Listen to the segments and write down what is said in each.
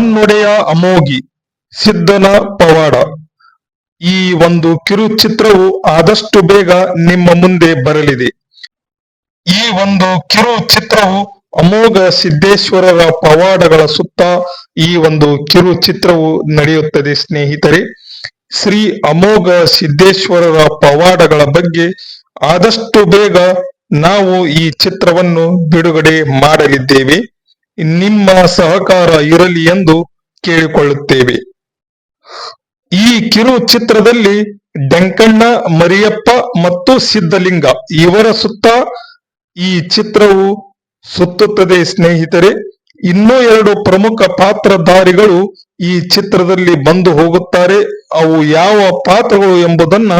ನನ್ನೊಡೆಯ ಅಮೋಘಿ ಸಿದ್ಧನ ಪವಾಡ. ಈ ಒಂದು ಕಿರುಚಿತ್ರವು ಆದಷ್ಟು ಬೇಗ ನಿಮ್ಮ ಮುಂದೆ ಬರಲಿದೆ. ಈ ಒಂದು ಕಿರು ಚಿತ್ರವು ಅಮೋಘ ಸಿದ್ದೇಶ್ವರರ ಪವಾಡಗಳ ಸುತ್ತ ಈ ಒಂದು ಕಿರು ಚಿತ್ರವು ನಡೆಯುತ್ತದೆ ಸ್ನೇಹಿತರೆ. ಶ್ರೀ ಅಮೋಘ ಸಿದ್ದೇಶ್ವರರ ಪವಾಡಗಳ ಬಗ್ಗೆ ಆದಷ್ಟು ಬೇಗ ನಾವು ಈ ಚಿತ್ರವನ್ನು ಬಿಡುಗಡೆ ಮಾಡಲಿದ್ದೇವೆ. ನಿಮ್ಮ ಸಹಕಾರ ಇರಲಿ ಎಂದು ಕೇಳಿಕೊಳ್ಳುತ್ತೇವೆ. ಈ ಕಿರು ಚಿತ್ರದಲ್ಲಿ ಡೆಂಕಣ್ಣ ಮರಿಯಪ್ಪ ಮತ್ತು ಸಿದ್ಧಲಿಂಗ ಇವರ ಸುತ್ತ ಈ ಚಿತ್ರವು ಸುತ್ತುತ್ತದೆ ಸ್ನೇಹಿತರೆ. ಇನ್ನೂ 2 ಪ್ರಮುಖ ಪಾತ್ರಧಾರಿಗಳು ಈ ಚಿತ್ರದಲ್ಲಿ ಬಂದು ಹೋಗುತ್ತಾರೆ. ಅವು ಯಾವ ಪಾತ್ರಗಳು ಎಂಬುದನ್ನ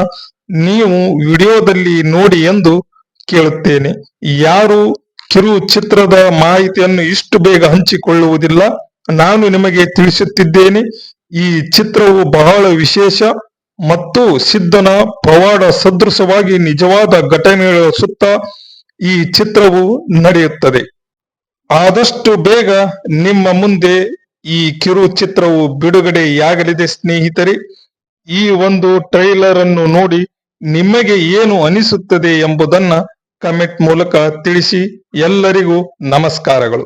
ನೀವು ವಿಡಿಯೋದಲ್ಲಿ ನೋಡಿ ಎಂದು ಕೇಳುತ್ತೇನೆ. ಯಾರು ಕಿರು ಚಿತ್ರದ ಮಾಹಿತಿಯನ್ನು ಇಷ್ಟು ಬೇಗ ಹಂಚಿಕೊಳ್ಳುವುದಿಲ್ಲ. ನಾನು ನಿಮಗೆ ತಿಳಿಸುತ್ತಿದ್ದೇನೆ. ಈ ಚಿತ್ರವು ಬಹಳ ವಿಶೇಷ ಮತ್ತು ಸಿದ್ಧನ ಪವಾಡ ಸದೃಶವಾಗಿ ನಿಜವಾದ ಘಟನೆಗಳ ಸುತ್ತ ಈ ಚಿತ್ರವು ನಡೆಯುತ್ತದೆ. ಆದಷ್ಟು ಬೇಗ ನಿಮ್ಮ ಮುಂದೆ ಈ ಕಿರು ಚಿತ್ರವು ಬಿಡುಗಡೆಯಾಗಲಿದೆ ಸ್ನೇಹಿತರೆ. ಈ ಒಂದು ಟ್ರೈಲರ್ ಅನ್ನು ನೋಡಿ ನಿಮಗೆ ಏನು ಅನಿಸುತ್ತದೆ ಎಂಬುದನ್ನ ಕಮೆಂಟ್ ಮೂಲಕ ತಿಳಿಸಿ. ಎಲ್ಲರಿಗೂ ನಮಸ್ಕಾರಗಳು.